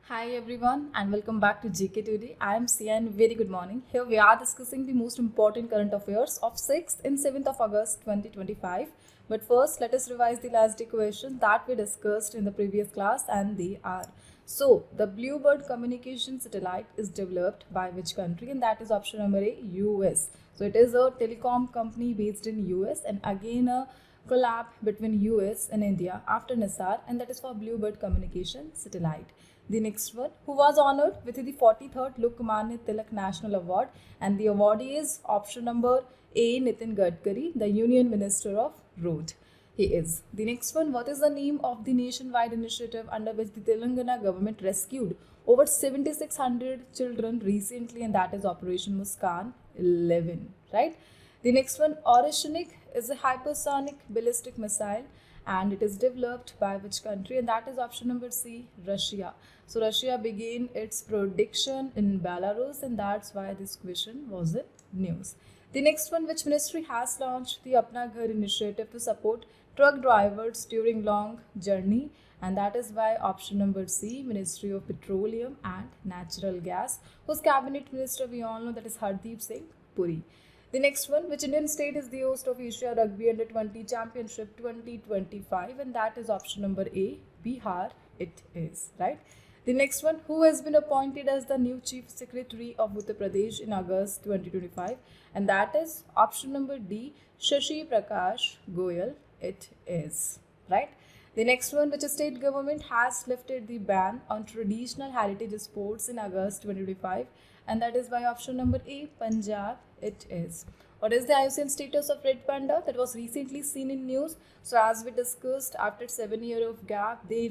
Hi everyone and welcome back to GK Today. I am Sia and very good morning. Here we are discussing the most important current affairs of 6th and 7th of August 2025. But first let us revise the last day questions that we discussed in the previous class and they are. So the Bluebird communication satellite is developed by which country, and that is option number A, US. So it is a telecom company based in US and again a collab between US and India after NISAR, and that is for Bluebird communication satellite. The next one, who was honored with the 43rd Lokmanya Tilak National Award, and the awardee is option number A, Nitin Gadkari, the Union Minister of Road. He is. The next one, what is the name of the nationwide initiative under which the Telangana government rescued over 7,600 children recently, and that is Operation Muskan 11, right? The next one, Orishnik is a hypersonic ballistic missile and it is developed by which country, and that is option number C, Russia. So Russia began its production in Belarus and that's why this question was in news. The next one, which ministry has launched the Apna Ghar initiative to support truck drivers during long journey, and that is by option number C, Ministry of Petroleum and Natural Gas, whose cabinet minister we all know, that is Hardeep Singh Puri. The next one, which Indian state is the host of Asia Rugby Under 20 Championship 2025, and that is option number A, Bihar it is, right? The next one, who has been appointed as the new Chief Secretary of Uttar Pradesh in August 2025, and that is option number D, Shashi Prakash Goyal it is, right? The next one, which state government has lifted the ban on traditional heritage sports in August 2025, and that is by option number A, Punjab it is. What is the IUCN status of red panda that was recently seen in news? So as we discussed, after 7 years of gap, they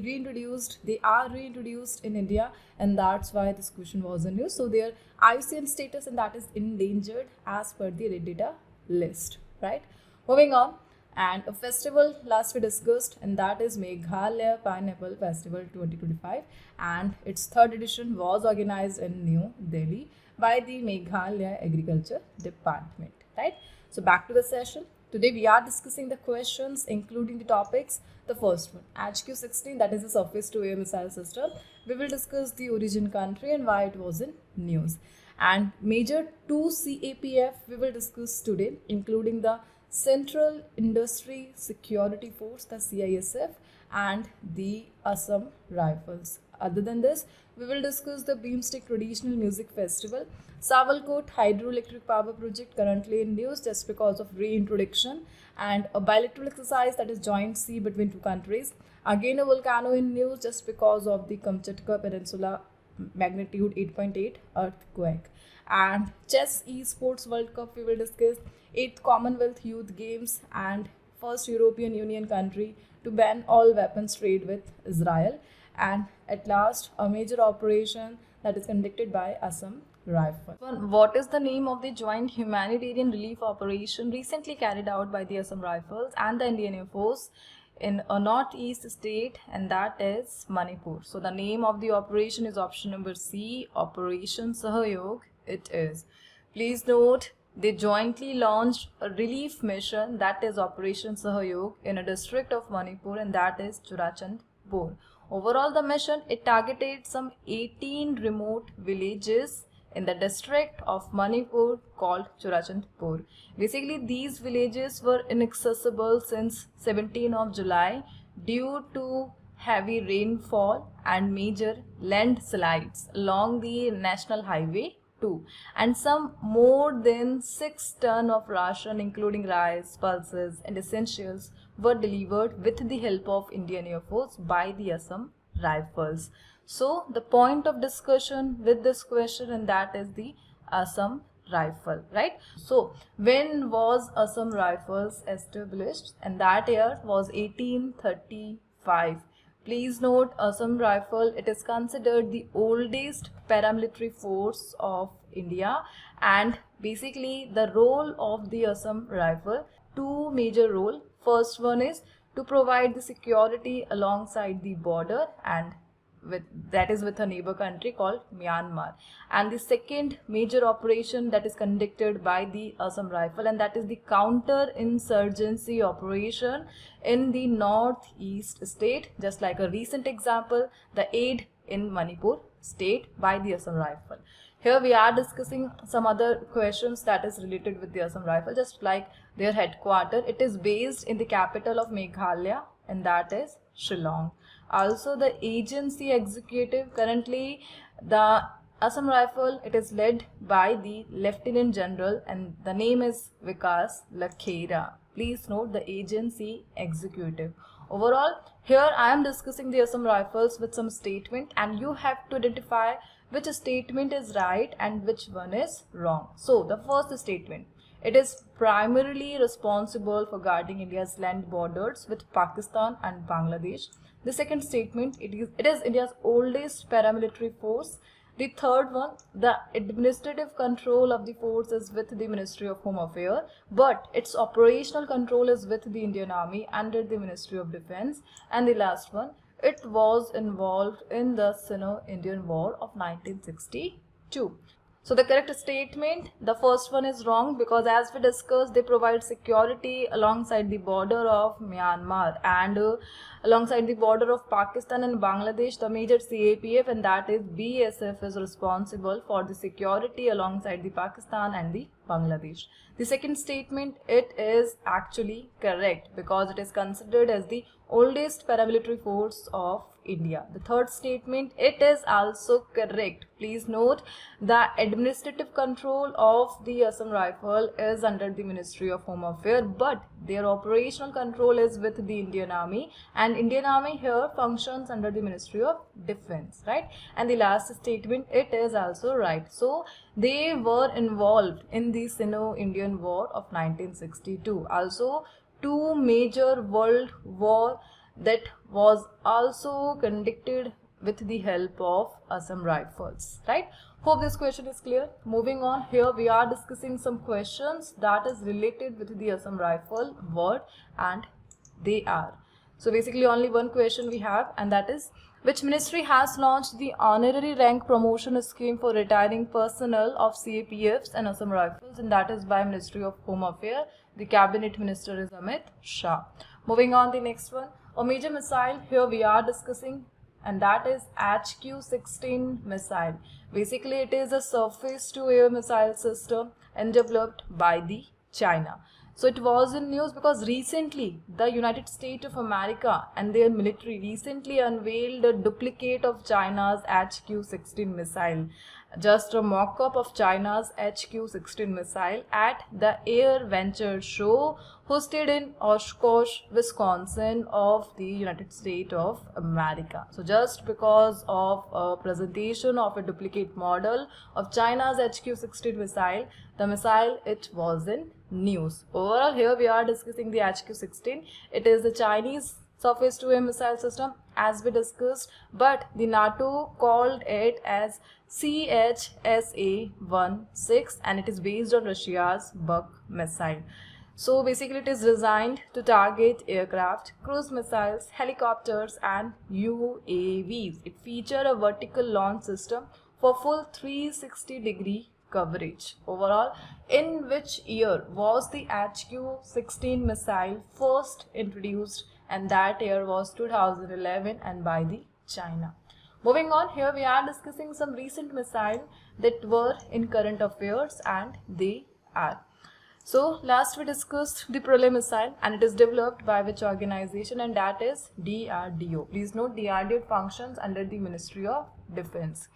are reintroduced in India, and that's why this question was in news. So their IUCN status, and that is endangered as per the red data list, right? Moving on. And a festival last we discussed, and that is Meghalaya Pineapple Festival 2025, and its third edition was organized in New Delhi by the Meghalaya Agriculture Department, right? So back to the session. Today we are discussing the questions including the topics. The first one, HQ-16, that is the surface to air missile system. We will discuss the origin country and why it was in news. And major 2 CAPF we will discuss today, including the Central Industry Security Force, the CISF, and the Assam Rifles. Other than this, we will discuss the Beamstick Traditional Music Festival, Sawalkot Hydroelectric Power Project currently in news just because of reintroduction, and a bilateral exercise, that is joint sea between two countries. Again a volcano in news just because of the Kamchatka Peninsula magnitude 8.8 earthquake. And Chess Esports World Cup we will discuss, 8th Commonwealth Youth Games, and first European Union country to ban all weapons trade with Israel, and at last a major operation that is conducted by Assam Rifle. What is the name of the joint humanitarian relief operation recently carried out by the Assam Rifles and the Indian Air Force in a northeast state, and that is Manipur? So the name of the operation is option number C, Operation Sahayog it is. Please note, they jointly launched a relief mission, that is Operation Sahayog, in a district of Manipur, and that is Churachandpur. Overall the mission, it targeted some 18 remote villages in the district of Manipur called Churachandpur. Basically these villages were inaccessible since 17th of July due to heavy rainfall and major landslides along the National Highway 2, and some more than 6 tons of ration including rice, pulses and essentials were delivered with the help of Indian Air Force by the Assam Rifles. So the point of discussion with this question, and that is the Assam Rifle, right? So when was Assam Rifles established? And that year was 1835. Please note, Assam Rifle, it is considered the oldest paramilitary force of India, and basically the role of the Assam Rifle, two major roles. First one is to provide the security alongside the border, and with a neighbor country called Myanmar, and the second major operation that is conducted by the Assam Rifle, and that is the counter-insurgency operation in the northeast state, just like a recent example, the aid in Manipur state by the Assam Rifle. Here we are discussing some other questions that is related with the Assam Rifle, just like their headquarters. It is based in the capital of Meghalaya, and that is Shillong. Also, the agency executive, currently the Assam Rifle, it is led by the Lieutenant General, and the name is Vikas Lakhera. Please note the agency executive. Overall, here I am discussing the Assam Rifles with some statement, and you have to identify which statement is right and which one is wrong. So the first statement, it is primarily responsible for guarding India's land borders with Pakistan and Bangladesh. The second statement, it is India's oldest paramilitary force. The third one, the administrative control of the force is with the Ministry of Home Affairs, but its operational control is with the Indian Army under the Ministry of Defense. And the last one, it was involved in the Sino-Indian War of 1962. So the correct statement, the first one is wrong, because as we discussed, they provide security alongside the border of Myanmar and alongside the border of Pakistan and Bangladesh. The major CAPF, and that is BSF, is responsible for the security alongside the Pakistan and the Bangladesh. The second statement, it is actually correct because it is considered as the oldest paramilitary force of India. The third statement, it is also correct. Please note the administrative control of the Assam Rifle is under the Ministry of Home Affairs, but their operational control is with the Indian Army, and Indian Army here functions under the Ministry of Defense, right? And the last statement, it is also right. So they were involved in the Sino-Indian War of 1962. Also, two major world war that was also conducted with the help of Assam Rifles, right? Hope this question is clear. Moving on, here we are discussing some questions that is related with the Assam Rifle word, and they are. So basically only one question we have, and that is, which ministry has launched the honorary rank promotion scheme for retiring personnel of CAPFs and Assam Rifles, and that is by Ministry of Home Affairs. The cabinet minister is Amit Shah. Moving on, the next one, a major missile here we are discussing, and that is HQ-16 missile. Basically it is a surface to air missile system and developed by the China. So it was in news because recently the United States of America and their military recently unveiled a duplicate of China's HQ-16 missile. Just a mock-up of China's HQ-16 missile at the Air Venture show hosted in Oshkosh, Wisconsin of the United States of America. So just because of a presentation of a duplicate model of China's HQ-16 missile, the missile, it was in news. Overall, here we are discussing the HQ-16. It is the Chinese surface-to-air missile system as we discussed, but the NATO called it as CHSA-16, and it is based on Russia's Buk missile. So basically it is designed to target aircraft, cruise missiles, helicopters and UAVs. It features a vertical launch system for full 360-degree coverage. Overall, in which year was the HQ-16 missile first introduced? And that year was 2011, and by the China. Moving on, here we are discussing some recent missiles that were in current affairs, and they are. So last we discussed the Pralay missile, and it is developed by which organization, and that is DRDO. Please note DRDO functions under the Ministry of Defense.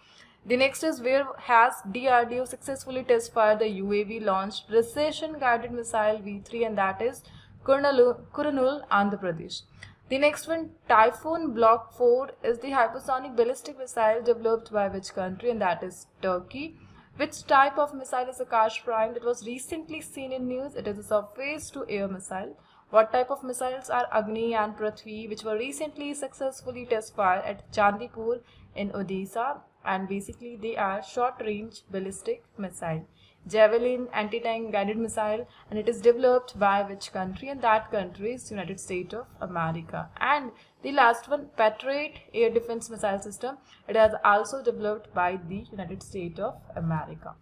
The next is, where has DRDO successfully test fired the UAV launched precision guided missile V3, and that is Kurnool, Andhra Pradesh. The next one, Typhoon Block 4, is the hypersonic ballistic missile developed by which country, and that is Turkey. Which type of missile is Akash Prime that was recently seen in news? It is a surface-to-air missile. What type of missiles are Agni and Prithvi, which were recently successfully test fired at Chandipur in Odisha, and basically they are short-range ballistic missile. Javelin anti-tank guided missile, and it is developed by which country, and that country is United States of America. And the last one, Patriot air defense missile system, it has also developed by the United States of America.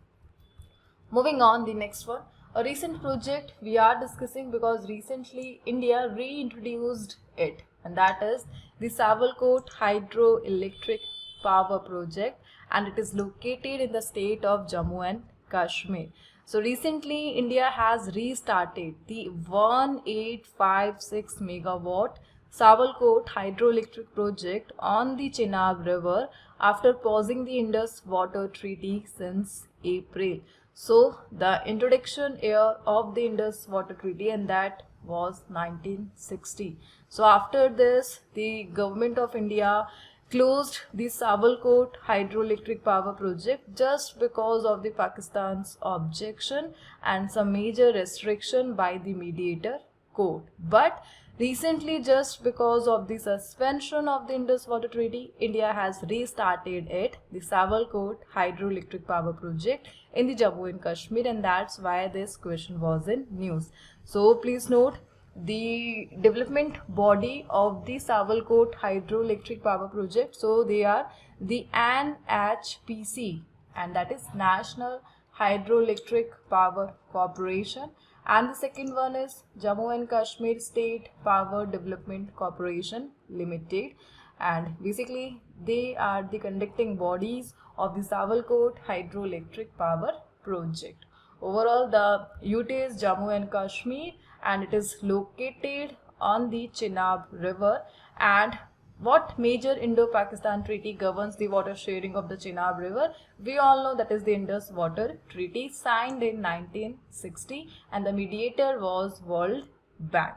Moving on, the next one, a recent project we are discussing because recently India reintroduced it, and that is the Savalkot hydroelectric power project, and it is located in the state of Jammu and Kashmir. So recently India has restarted the 1856 megawatt Sawalkot hydroelectric project on the Chenab River after pausing the Indus Water Treaty since April. So the introduction year of the Indus Water Treaty, and that was 1960. So after this, the government of India closed the Sawalkot hydroelectric power project just because of the Pakistan's objection and some major restriction by the mediator court. But recently, just because of the suspension of the Indus Water Treaty, India has restarted the Sawalkot hydroelectric power project in the Jammu and Kashmir, and that's why this question was in news. So please note, the development body of the Sawalkot hydroelectric power project, so they are the NHPC, and that is National Hydroelectric Power Corporation, and the second one is Jammu and Kashmir State Power Development Corporation Limited, and basically they are the conducting bodies of the Sawalkot hydroelectric power project. Overall, the UT is Jammu and Kashmir, and it is located on the Chenab River. And what major Indo-Pakistan treaty governs the water sharing of the Chenab River? We all know that is the Indus Water Treaty, signed in 1960, and the mediator was World Bank.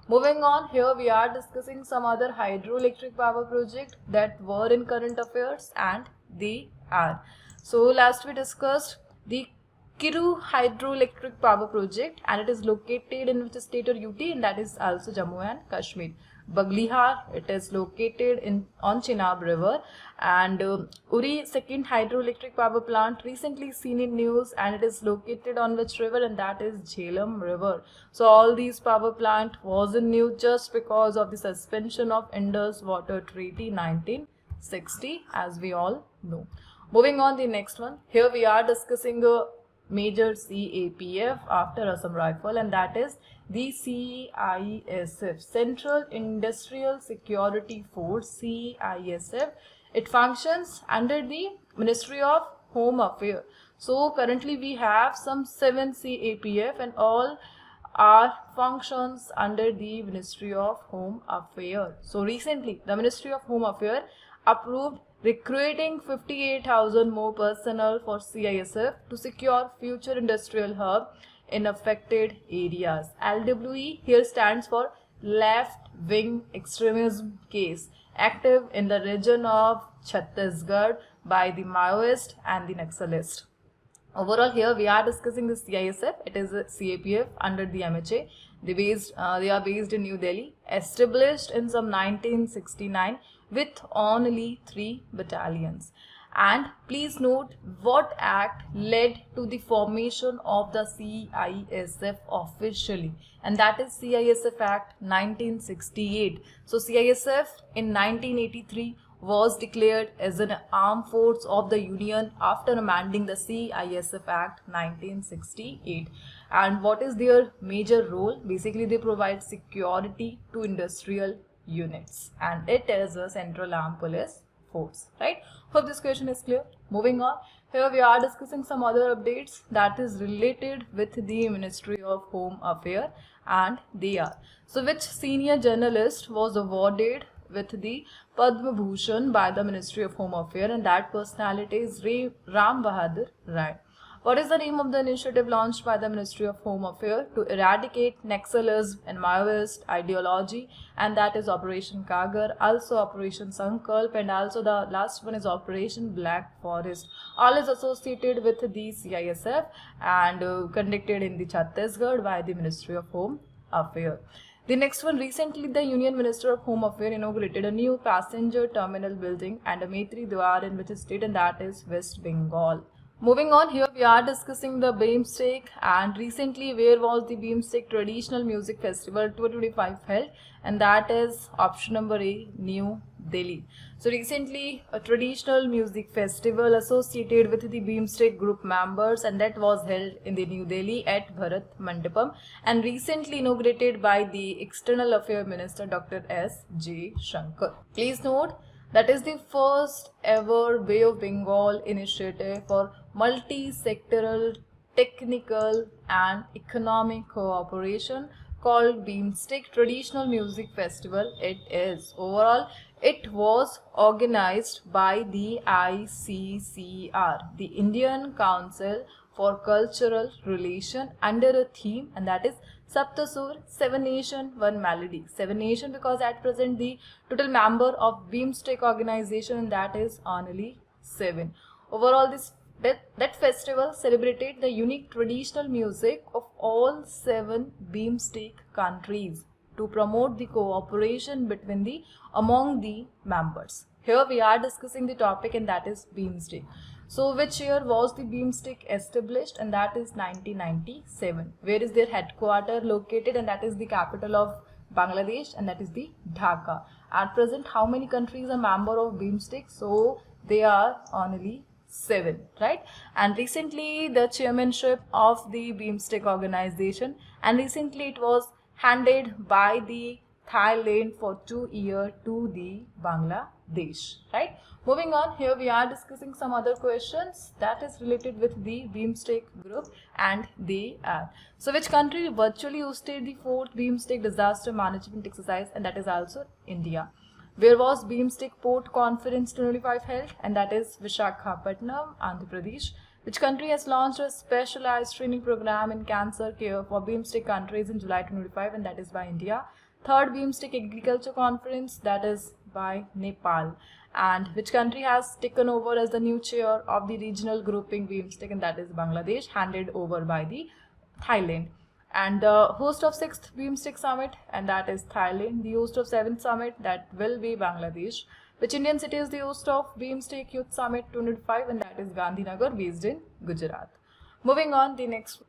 Moving on, here we are discussing some other hydroelectric power project that were in current affairs, and they are. So last we discussed the Kiru hydroelectric power project, and it is located in which state or UT, and that is also Jammu and Kashmir. Baglihar, it is located on Chenab River, and Uri second hydroelectric power plant recently seen in news, and it is located on which river, and that is Jhelum River. So all these power plant was in news just because of the suspension of Indus Water Treaty 1960, as we all know. Moving on, the next one, here we are discussing a major CAPF after Assam Rifle, and that is the CISF, Central Industrial Security Force, CISF. It functions under the Ministry of Home Affairs. So currently we have some 7 CAPF, and all are functions under the Ministry of Home Affairs. So recently the Ministry of Home Affairs approved recruiting 58,000 more personnel for CISF to secure future industrial hub in affected areas. LWE here stands for left wing extremism case, active in the region of Chhattisgarh by the Maoist and the Naxalist. Overall, here we are discussing the CISF. It is a CAPF under the MHA. They are based in New Delhi, established in some 1969 with only 3 battalions. And please note what act led to the formation of the CISF officially, and that is CISF Act 1968. So CISF in 1983 was declared as an armed force of the Union after amending the CISF Act 1968. And what is their major role? Basically, they provide security to industrial units, and it is a central armed police force, right? Hope this question is clear. Moving on, here we are discussing some other updates that is related with the Ministry of Home Affairs, and they are, so which senior journalist was awarded with the Padma Bhushan by the Ministry of Home Affairs, and that personality is Ram Bahadur Rai. What is the name of the initiative launched by the Ministry of Home Affairs to eradicate Naxalism and Maoist ideology? And that is Operation Kagar, also Operation Sankalp, and also the last one is Operation Black Forest. All is associated with the CISF and conducted in the Chhattisgarh by the Ministry of Home Affairs. The next one, recently the Union Minister of Home Affairs inaugurated a new passenger terminal building and a Maitri Dwar in which state, and that is West Bengal. Moving on, here we are discussing the BIMSTEC, and recently where was the BIMSTEC Traditional Music Festival 2025 held, and that is option number A, New Delhi. So recently a traditional music festival associated with the BIMSTEC group members, and that was held in the New Delhi at Bharat Mandapam and recently inaugurated by the External Affairs Minister Dr. S. J. Shankar. Please note That is the first ever Bay of Bengal initiative for multi-sectoral, technical and economic cooperation called BIMSTEC Traditional Music Festival. It was organized by the ICCR, the Indian Council for Cultural Relation, under a theme, and that is Saptasur, Seven Nation, One Melody. Seven Nation because at present the total member of BIMSTEC organization, that is only 7. Overall, that festival celebrated the unique traditional music of all 7 BIMSTEC countries to promote the cooperation among the members. Here we are discussing the topic, and that is BIMSTEC. So which year was the BIMSTEC established? And that is 1997. Where is their headquarters located? And that is the capital of Bangladesh, and that is the Dhaka. At present, how many countries are member of BIMSTEC? So they are only 7, right? And recently the chairmanship of the BIMSTEC organization, and recently it was handed by the Thailand for 2 years to the Bangladesh, right? Moving on, here we are discussing some other questions that is related with the BIMSTEC group, and they are. So which country virtually hosted the 4th BIMSTEC disaster management exercise? And that is also India. Where was BIMSTEC Port Conference 2025 held? And that is Visakhapatnam, Andhra Pradesh. Which country has launched a specialized training program in cancer care for BIMSTEC countries in July 2025? And that is by India. 3rd BIMSTEC Agriculture Conference, that is by Nepal. And which country has taken over as the new chair of the regional grouping BIMSTEC? And that is Bangladesh, handed over by the Thailand. And the host of 6th BIMSTEC Summit, and that is Thailand. The host of 7th Summit, that will be Bangladesh. Which Indian city is the host of BIMSTEC Youth Summit 2025? And that is Gandhinagar, based in Gujarat. Moving on, the next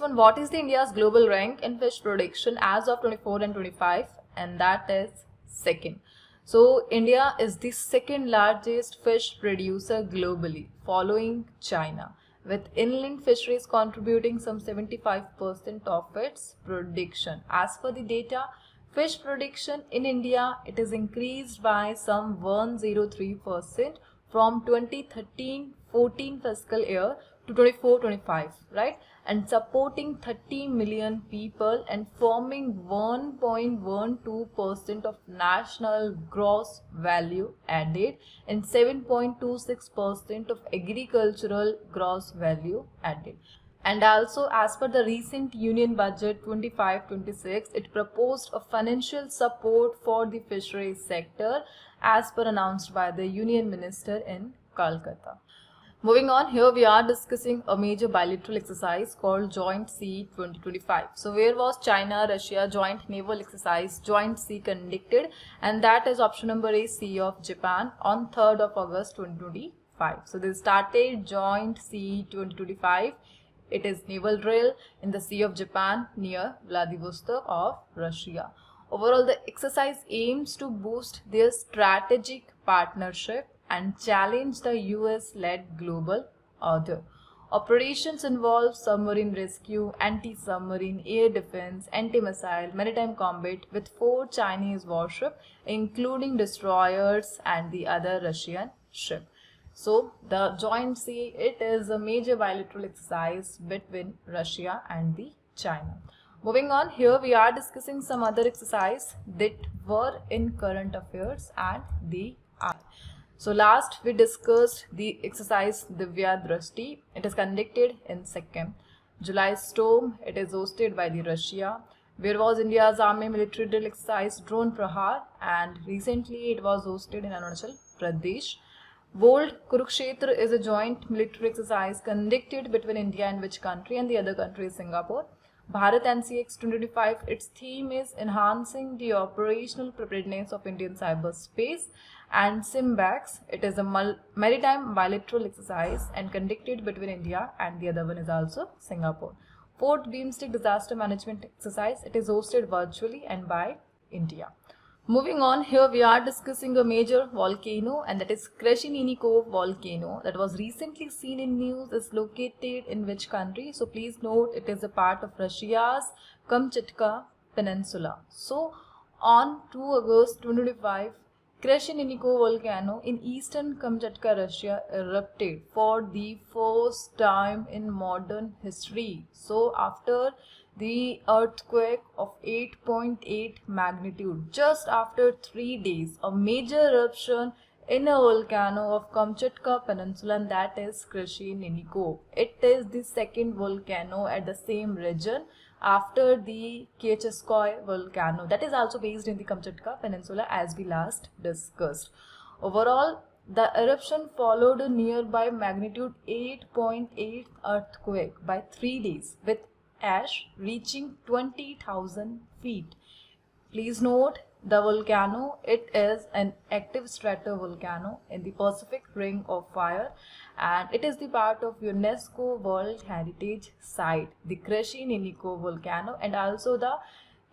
one, what is the India's global rank in fish production as of 24 and 25? And that is 2nd. So India is the 2nd largest fish producer globally, following China, with inland fisheries contributing some 75% of its production. As per the data, fish production in India, it is increased by some 103% from 2013-14 fiscal year to 24-25, right? And supporting 30 million people and forming 1.12% of national gross value added and 7.26% of agricultural gross value added. And also, as per the recent Union Budget 25-26, it proposed a financial support for the fisheries sector as per announced by the Union Minister in Kolkata. Moving on, here we are discussing a major bilateral exercise called Joint Sea 2025. So where was China-Russia Joint Naval Exercise Joint Sea conducted? And that is option number A, Sea of Japan, on 3rd of August 2025. So they started Joint Sea 2025. It is naval drill in the Sea of Japan near Vladivostok of Russia. Overall, the exercise aims to boost their strategic partnership and challenge the US-led global order. Operations involve submarine rescue, anti-submarine, air defense, anti-missile, maritime combat with 4 Chinese warships, including destroyers and the other Russian ship. So the Joint Sea, it is a major bilateral exercise between Russia and the China. Moving on, here we are discussing some other exercise that were in current affairs, and they are. So last we discussed the exercise Divya Drashti. It is conducted in Sikkim. July Storm, it is hosted by the Russia. Where was India's army military drill exercise Drone Prahar, and recently it was hosted in Arunachal Pradesh. Bold Kurukshetra is a joint military exercise conducted between India and which country? And the other country is Singapore. Bharat NCX 2025, its theme is enhancing the operational preparedness of Indian cyberspace. And SIMBAX, it is a maritime bilateral exercise and conducted between India, and the other one is also Singapore. 4th BIMSTEC disaster management exercise, it is hosted virtually and by India. Moving on, here we are discussing a major volcano, and that is Krasheninnikov volcano that was recently seen in news. Is located in which country? So please note, it is a part of Russia's Kamchatka Peninsula. So on 2 August 2025, Krasheninnikov volcano in eastern Kamchatka, Russia erupted for the first time in modern history. So after the earthquake of 8.8 magnitude, just after 3 days, a major eruption in a volcano of Kamchatka Peninsula, and that is Krasheninnikov. It is the second volcano at the same region after the Kiecheskoy volcano that is also based in the Kamchatka Peninsula, as we last discussed. Overall, the eruption followed a nearby magnitude 8.8 earthquake by 3 days, with ash reaching 20,000 feet. Please note, the volcano, it is an active stratovolcano in the Pacific Ring of Fire, and it is the part of UNESCO World Heritage Site, the Krasheninnikov volcano, and also the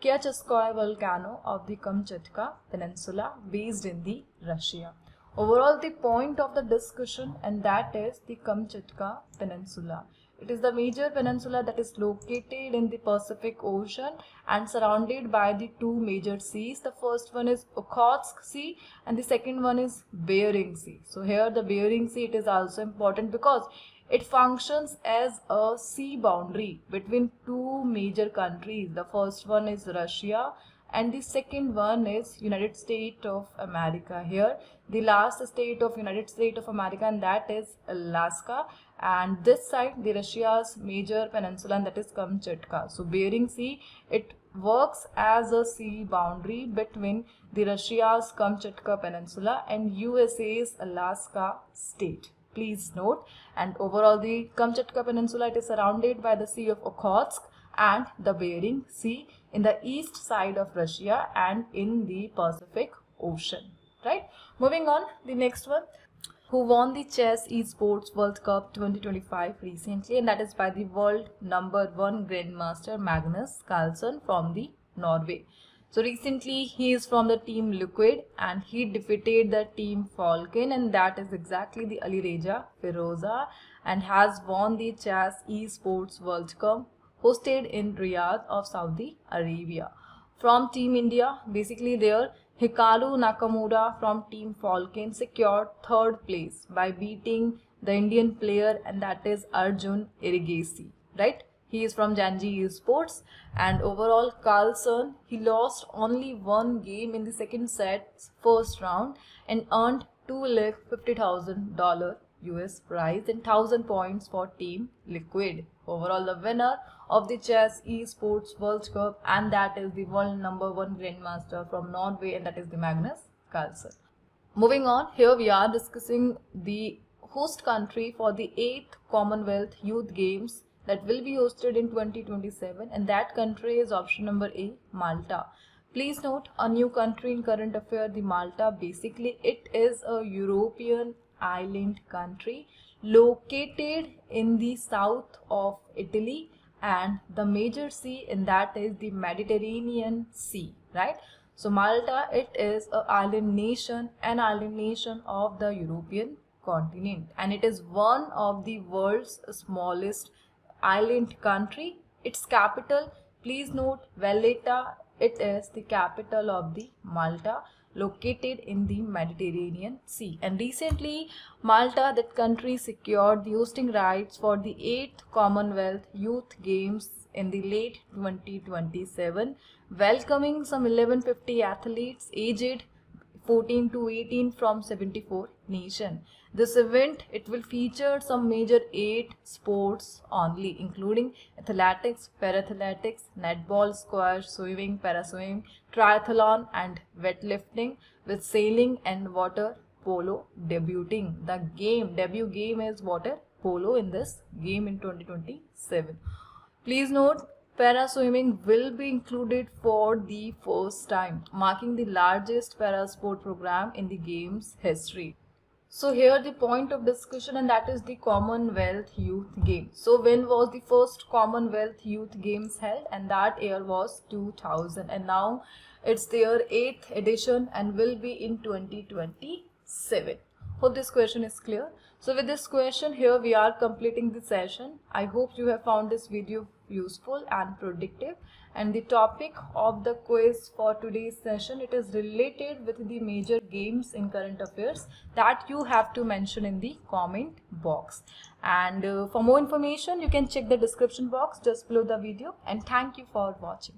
Kiecheskoy volcano of the Kamchatka Peninsula, based in the Russia. Overall, the point of the discussion, and that is the Kamchatka Peninsula. It is the major peninsula that is located in the Pacific Ocean and surrounded by the two major seas. The first one is Okhotsk Sea and the second one is Bering Sea. So here the Bering Sea, it is also important because it functions as a sea boundary between two major countries. The first one is Russia and the second one is United States of America. Here the last state of United States of America, and that is Alaska, and this side the Russia's major peninsula, and that is Kamchatka. So Bering Sea, it works as a sea boundary between the Russia's Kamchatka Peninsula and USA's Alaska state. Please note, and overall the Kamchatka Peninsula, it is surrounded by the Sea of Okhotsk and the Bering Sea in the east side of Russia and in the Pacific Ocean. Right? Moving on, the next one, who won the Chess Esports World Cup 2025 recently, and that is by the world number 1 Grandmaster Magnus Carlsen from the Norway. So recently he is from the team Liquid and he defeated the team Falcon, and that is exactly the Alireza Firoza, and has won the Chess Esports World Cup hosted in Riyadh of Saudi Arabia. From Team India, basically there, Hikaru Nakamura from Team Falcon secured third place by beating the Indian player, and that is Arjun Erigesi, right? He is from Janji Esports, and overall Carlsen, he lost only one game in the second set's first round and earned $250,000 US prize and 1,000 points for Team Liquid. Overall, the winner of the Chess Esports World Cup, and that is the world number 1 Grandmaster from Norway, and that is the Magnus Carlsen. Moving on, here we are discussing the host country for the 8th Commonwealth Youth Games that will be hosted in 2027, and that country is option number A, Malta. Please note, a new country in current affair, the Malta. Basically, it is a European island country located in the south of Italy, and the major sea in that is the Mediterranean Sea, right? So Malta, it is an island nation of the European continent, and it is one of the world's smallest island country. Its capital, please note, Valletta, it is the capital of the Malta, located in the Mediterranean Sea. And recently Malta, that country, secured the hosting rights for the 8th Commonwealth Youth Games in the late 2027, welcoming some 1150 athletes aged 14 to 18 from 74 nations. This event, it will feature some major 8 sports only, including athletics, parathletics, netball, squash, swimming, paraswimming, triathlon and weightlifting, with sailing and water polo debuting. The debut game is water polo in this game in 2027. Please note, paraswimming will be included for the first time, marking the largest parasport program in the game's history. So here the point of discussion, and that is the Commonwealth Youth Games. So when was the first Commonwealth Youth Games held? And that year was 2000, and now it's their 8th edition and will be in 2027. Hope this question is clear. So with this question, here we are completing the session. I hope you have found this video useful and productive. And the topic of the quiz for today's session, it is related with the major games in current affairs that you have to mention in the comment box. And for more information, you can check the description box just below the video. And thank you for watching.